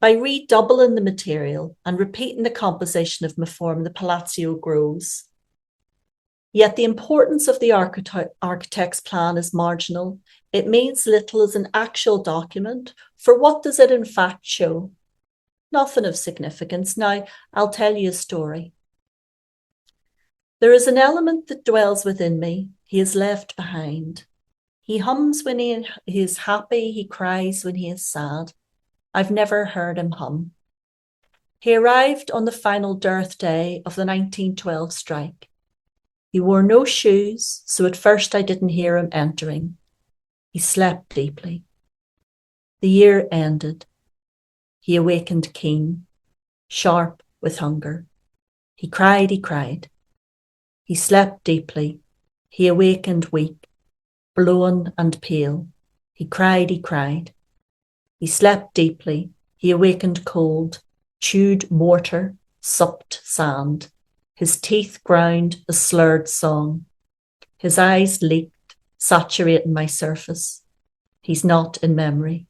By redoubling the material and repeating the composition of my form, the Palacio grows. Yet the importance of the architect's plan is marginal. It means little as an actual document. For what does it in fact show? Nothing of significance. Now, I'll tell you a story. There is an element that dwells within me. He is left behind. He hums when he is happy. He cries when he is sad. I've never heard him hum. He arrived on the final dearth day of the 1912 strike. He wore no shoes, so at first I didn't hear him entering. He slept deeply. The year ended. He awakened keen, sharp with hunger. He cried, he cried. He slept deeply. He awakened weak, blown and pale. He cried, he cried. He slept deeply. He awakened cold, chewed mortar, supped sand. His teeth ground a slurred song. His eyes leaked, saturating my surface. He's not in memory.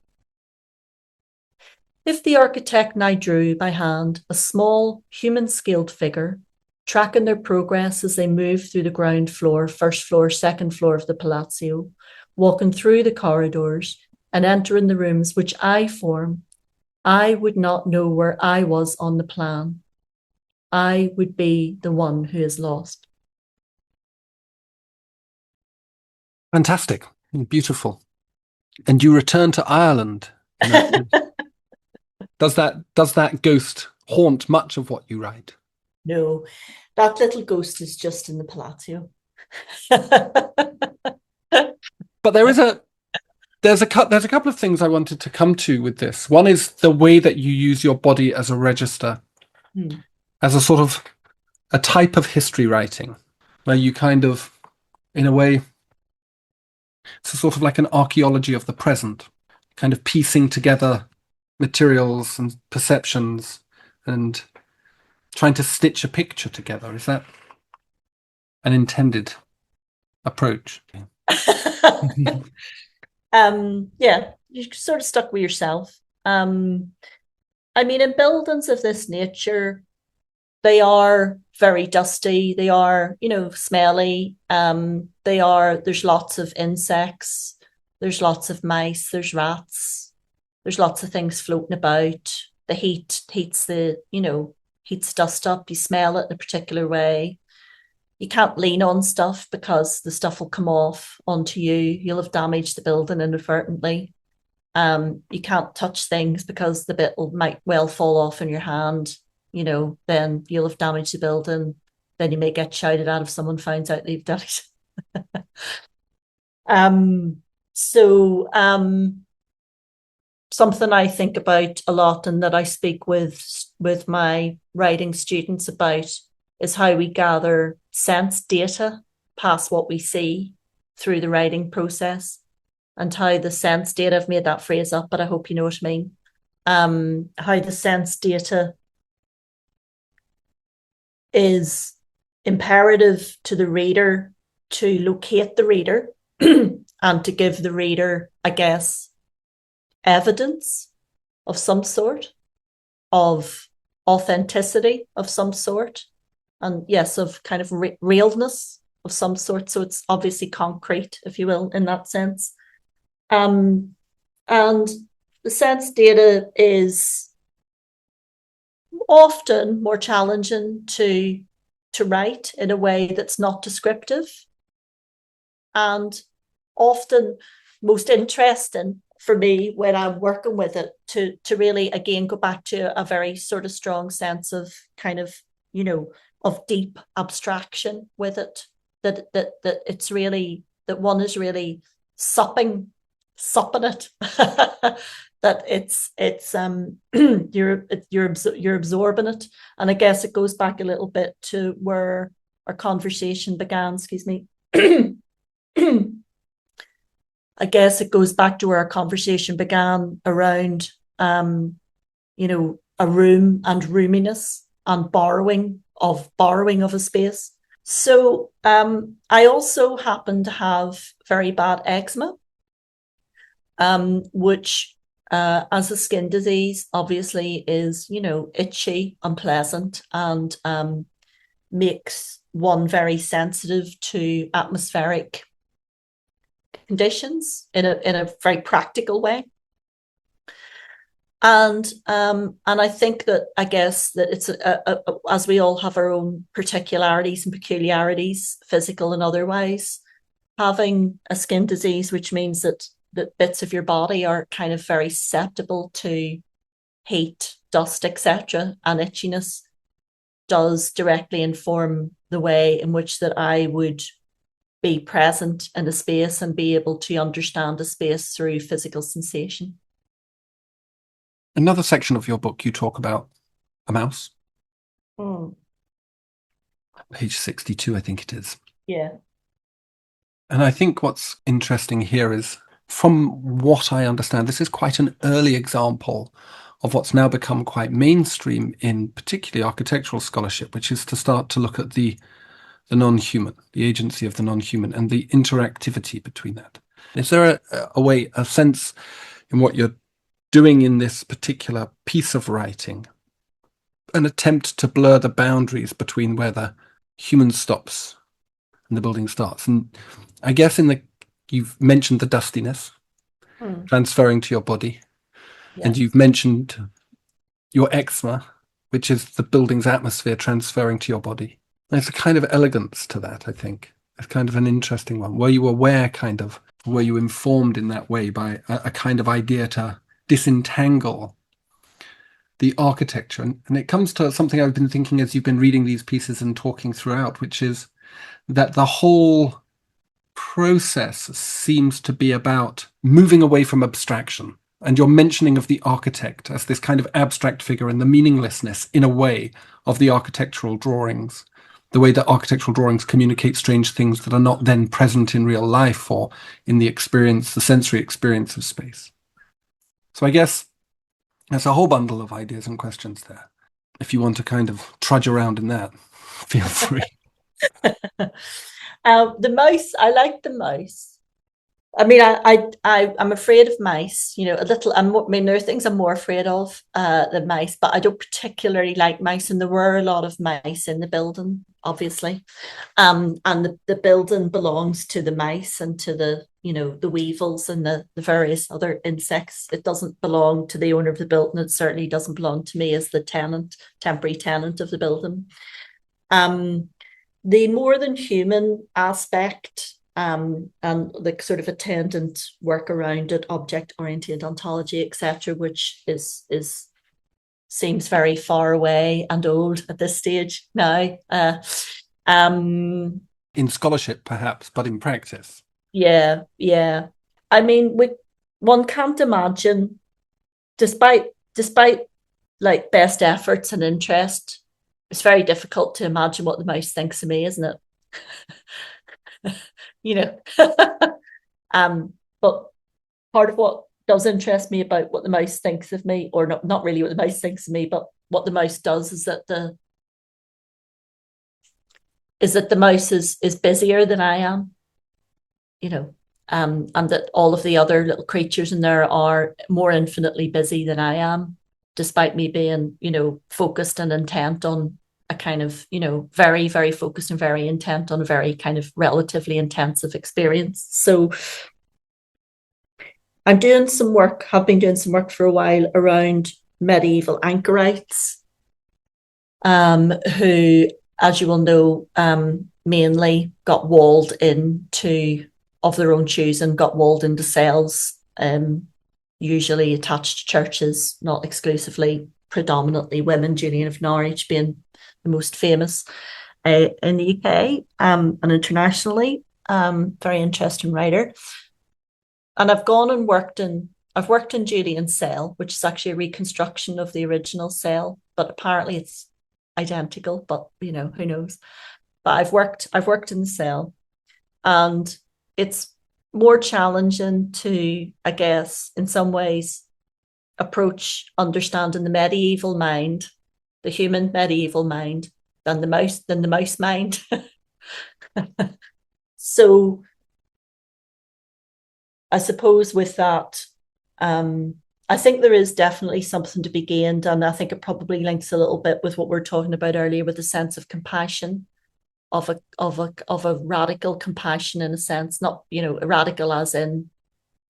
If the architect now drew by hand a small, human-scaled figure, tracking their progress as they move through the ground floor, first floor, second floor of the Palacio, walking through the corridors and entering the rooms which I form, I would not know where I was on the plan. I would be the one who is lost. Fantastic. Beautiful. And you return to Ireland. Does that ghost haunt much of what you write? No, that little ghost is just in the Palacio. But there's a couple of things I wanted to come to with this. One is the way that you use your body as a register, as a sort of a type of history writing, where you kind of, in a way, it's a sort of like an archaeology of the present, kind of piecing together materials and perceptions and trying to stitch a picture together. Is that an intended approach? Yeah, you're sort of stuck with yourself. I mean, in buildings of this nature, they are very dusty. They are, smelly. There's lots of insects. There's lots of mice. There's rats. There's lots of things floating about. The heats dust up. You smell it in a particular way. You can't lean on stuff because the stuff will come off onto you. You'll have damaged the building inadvertently. You can't touch things because the bit might well fall off in your hand. Then you'll have damaged the building. Then you may get shouted at if someone finds out that you've done it. Something I think about a lot and that I speak with my writing students about is how we gather sense data past what we see through the writing process, and how the sense data, I've made that phrase up, but I hope you know what I mean. How the sense data is imperative to the reader to locate the reader and to give the reader, I guess, evidence of some sort, of authenticity of some sort, and yes, of kind of realness of some sort. So it's obviously concrete, if you will, in that sense. And the sense data is often more challenging to write in a way that's not descriptive, and often most interesting for me when I'm working with it to really, again, go back to a very sort of strong sense of kind of, of deep abstraction with it, that it's really, that one is really supping it, that it's you're absorbing it. And I guess it goes back a little bit to where our conversation began, excuse me. I guess it goes back to where our conversation began around, a room and roominess and borrowing of a space. So I also happen to have very bad eczema, which as a skin disease obviously is, itchy, unpleasant, and makes one very sensitive to atmospheric conditions in a very practical way. And I think that, I guess that it's as we all have our own particularities and peculiarities, physical and otherwise, having a skin disease, which means that bits of your body are kind of very susceptible to heat, dust, etc., and itchiness, does directly inform the way in which that I would be present in a space and be able to understand a space through physical sensation. Another section of your book, you talk about a mouse. Page 62, I think it is. Yeah. And I think what's interesting here is, from what I understand, this is quite an early example of what's now become quite mainstream in particularly architectural scholarship, which is to start to look at the non-human, the agency of the non-human, and the interactivity between that. Is there a sense in what you're doing in this particular piece of writing, an attempt to blur the boundaries between where the human stops and the building starts? And I guess you've mentioned the dustiness transferring to your body, yes. And you've mentioned your eczema, which is the building's atmosphere transferring to your body. There's a kind of elegance to that, I think. It's kind of an interesting one. Were you aware, were you informed in that way by a kind of idea to disentangle the architecture? And it comes to something I've been thinking as you've been reading these pieces and talking throughout, which is that the whole process seems to be about moving away from abstraction. And your mentioning of the architect as this kind of abstract figure and the meaninglessness, in a way, of the architectural drawings, the way that architectural drawings communicate strange things that are not then present in real life or in the experience, the sensory experience of space. So I guess there's a whole bundle of ideas and questions there. If you want to kind of trudge around in that, feel free. The mouse, I like the mouse. I mean, I'm afraid of mice, you know, a little. I mean, there are things I'm more afraid of than mice, but I don't particularly like mice. And there were a lot of mice in the building, obviously. And the building belongs to the mice and to the, you know, the weevils and the various other insects. It doesn't belong to the owner of the building. It certainly doesn't belong to me as the temporary tenant of the building. The more than human aspect, and the sort of attendant work around it, object-oriented ontology, etc., which seems very far away and old at this stage now. In scholarship, perhaps, but in practice. Yeah. I mean, one can't imagine, despite like best efforts and interest, it's very difficult to imagine what the mouse thinks of me, isn't it? You know. But part of what does interest me about what the mouse thinks of me, or not really what the mouse thinks of me, but what the mouse does, is that the mouse is busier than I am, you know, and that all of the other little creatures in there are more infinitely busy than I am, despite me being, you know, focused and intent on a kind of, you know, very, very focused and very intent on a very kind of relatively intensive experience. So have been doing some work for a while around medieval anchorites, who, as you will know, mainly got walled into, of their own choosing, got walled into cells, usually attached to churches, not exclusively, predominantly women, Julian of Norwich being the most famous in the UK and internationally. Very interesting writer. And I've gone and worked in Julian's cell, which is actually a reconstruction of the original cell, but apparently it's identical, but you know, who knows. But I've worked in the cell, and it's more challenging to, I guess, in some ways, approach understanding the medieval mind, the human medieval mind, than the mouse mind. So I suppose with that, I think there is definitely something to be gained, and I think it probably links a little bit with what we were talking about earlier, with the sense of compassion, of a radical compassion, in a sense, not, you know, radical as in,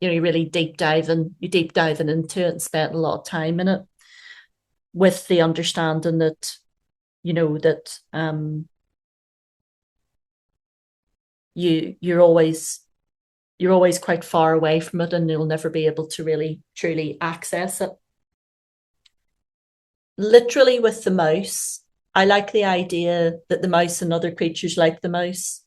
you know, you really deep diving into it and spent a lot of time in it, with the understanding that, you know, that you're always quite far away from it, and you'll never be able to really truly access it. Literally with the mouse, I like the idea that the mouse and other creatures like the mouse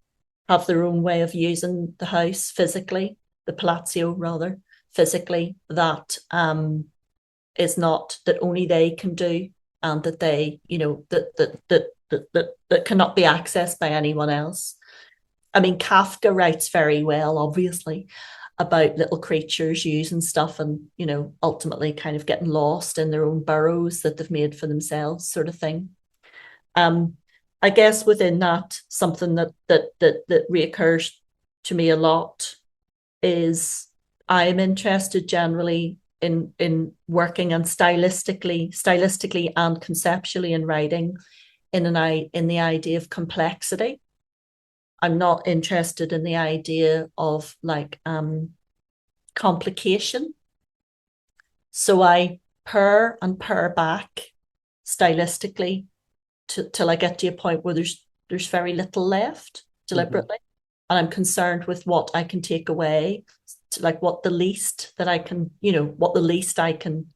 have their own way of using the house physically, the palazzo rather, physically, that is not, that only they can do, and that they, you know, that cannot be accessed by anyone else. I mean, Kafka writes very well, obviously, about little creatures using stuff and, you know, ultimately kind of getting lost in their own burrows that they've made for themselves, sort of thing. I guess within that, something that reoccurs to me a lot is I am interested generally in working and stylistically and conceptually in writing in the idea of complexity. I'm not interested in the idea of like complication. So I purr back stylistically till I get to a point where there's very little left, deliberately. and I'm concerned with what I can take away, like what the least that I can, what the least I can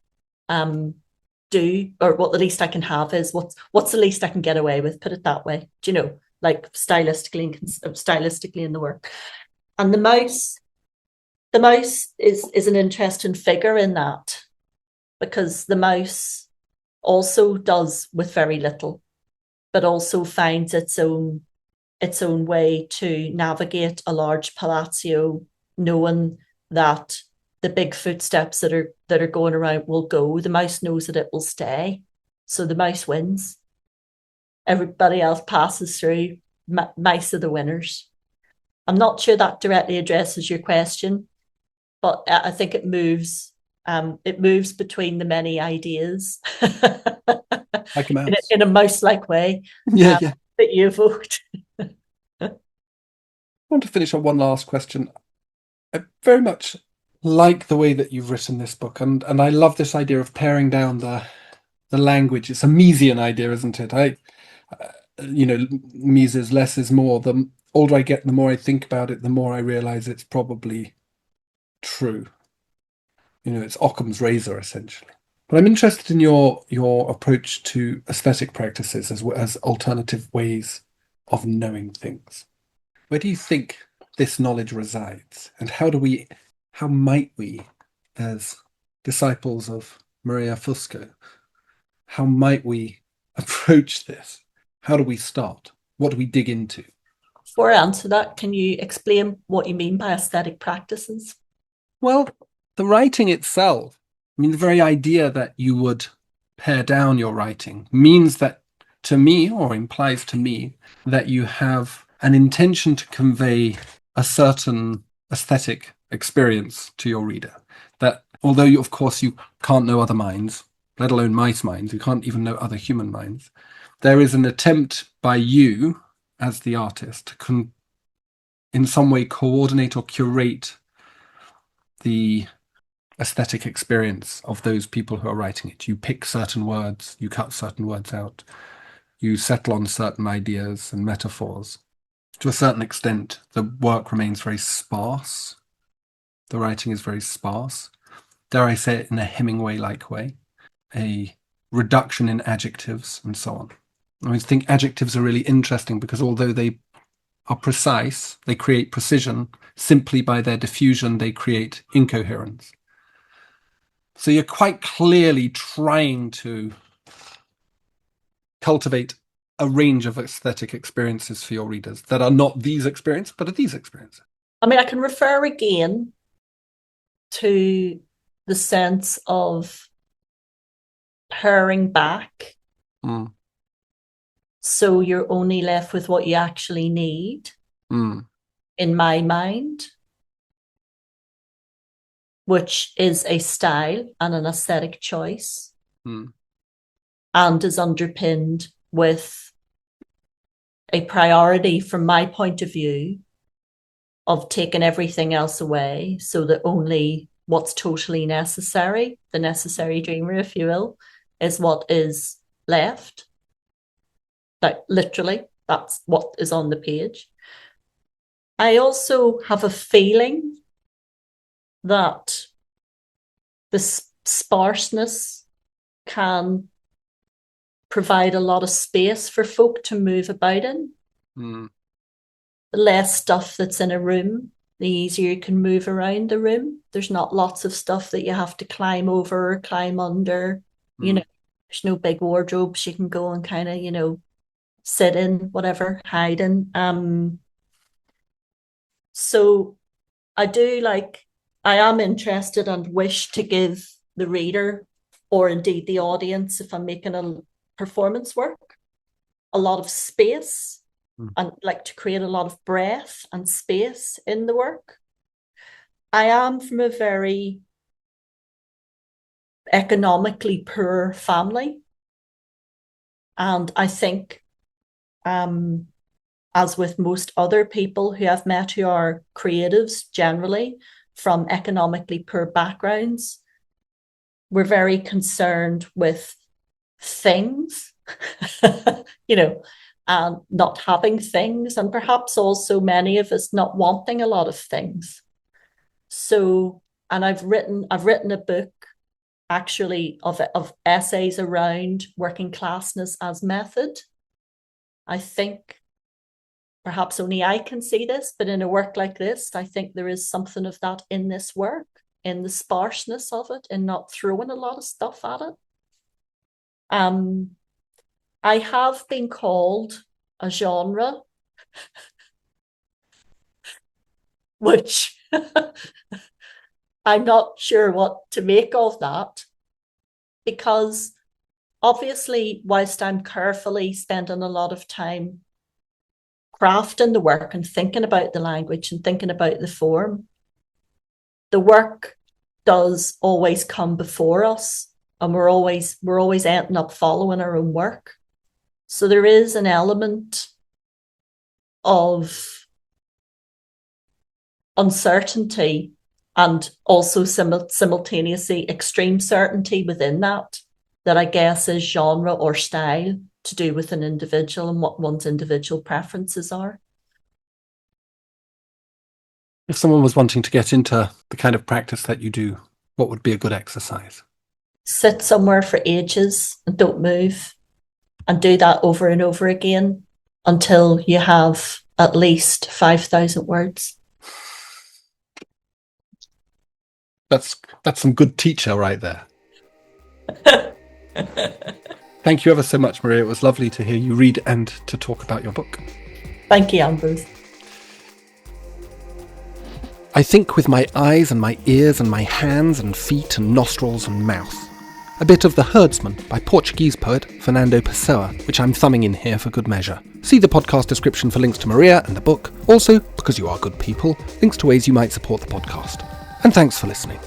do, or what the least I can have is, what's the least I can get away with, put it that way, like stylistically in the work. And the mouse is an interesting figure in that, because the mouse also does with very little, but also finds its own way to navigate a large palazzo, knowing that the big footsteps that are going around will go. The mouse knows that it will stay, so the mouse wins. Everybody else passes through. Mice are the winners. I'm not sure that directly addresses your question, but I think it moves. It moves between the many ideas like a mouse. in a mouse-like way. Yeah. That you evoked. I want to finish on one last question. I very much like the way that you've written this book, and I love this idea of paring down the language. It's a Misesian idea, isn't it? Mises, less is more. The older I get, the more I think about it, the more I realize it's probably true. It's Occam's razor, essentially. But I'm interested in your approach to aesthetic practices as alternative ways of knowing things. Where do you think this knowledge resides, and how might we, as disciples of Maria Fusco, how might we approach this? How do we start? What do we dig into? Before I answer that, can you explain what you mean by aesthetic practices? Well, the writing itself, the very idea that you would pare down your writing means that, to me, or implies to me, that you have an intention to convey a certain aesthetic experience to your reader. That although you can't know other minds, let alone mice minds, you can't even know other human minds, there is an attempt by you as the artist to in some way coordinate or curate the aesthetic experience of those people who are writing it. You pick certain words, you cut certain words out, you settle on certain ideas and metaphors. To a certain extent, the work remains very sparse. The writing is very sparse. Dare I say it, in a Hemingway-like way, a reduction in adjectives and so on. I think adjectives are really interesting because although they are precise, they create precision. Simply by their diffusion, they create incoherence. So you're quite clearly trying to cultivate a range of aesthetic experiences for your readers that are not these experiences, but are these experiences. I can refer again to the sense of paring back. So you're only left with what you actually need, in my mind, which is a style and an aesthetic choice, and is underpinned with a priority, from my point of view, of taking everything else away so that only what's totally necessary, the necessary dreamer, if you will, is what is left. Like literally, that's what is on the page. I also have a feeling that the sparseness can provide a lot of space for folk to move about in. The less stuff that's in a room, the easier you can move around the room. There's not lots of stuff that you have to climb over or climb under. There's no big wardrobes you can go and kind of, sit in, whatever, hide in. So I am interested and wish to give the reader, or indeed the audience, if I'm making a performance work, a lot of space, and like to create a lot of breath and space in the work. I am from a very economically poor family, and I think, as with most other people who I've met who are creatives generally from economically poor backgrounds, we're very concerned with things, and not having things, and perhaps also many of us not wanting a lot of things. So, and I've written a book actually of essays around working classness as method. I think perhaps only I can see this, but in a work like this, I think there is something of that in this work, in the sparseness of it, in not throwing a lot of stuff at it. I have been called a genre, which I'm not sure what to make of that, because obviously, whilst I'm carefully spending a lot of time crafting the work and thinking about the language and thinking about the form, the work does always come before us, and we're always ending up following our own work. So there is an element of uncertainty and also simultaneously extreme certainty within that I guess is genre or style, to do with an individual and what one's individual preferences are. If someone was wanting to get into the kind of practice that you do, what would be a good exercise? Sit somewhere for ages and don't move, and do that over and over again until you have at least 5,000 words. That's some good teacher right there. Thank you ever so much, Maria. It was lovely to hear you read and to talk about your book. Thank you, Ambrose. I think with my eyes and my ears and my hands and feet and nostrils and mouth. A bit of The Herdsman by Portuguese poet Fernando Pessoa, which I'm thumbing in here for good measure. See the podcast description for links to Maria and the book. Also, because you are good people, links to ways you might support the podcast. And thanks for listening.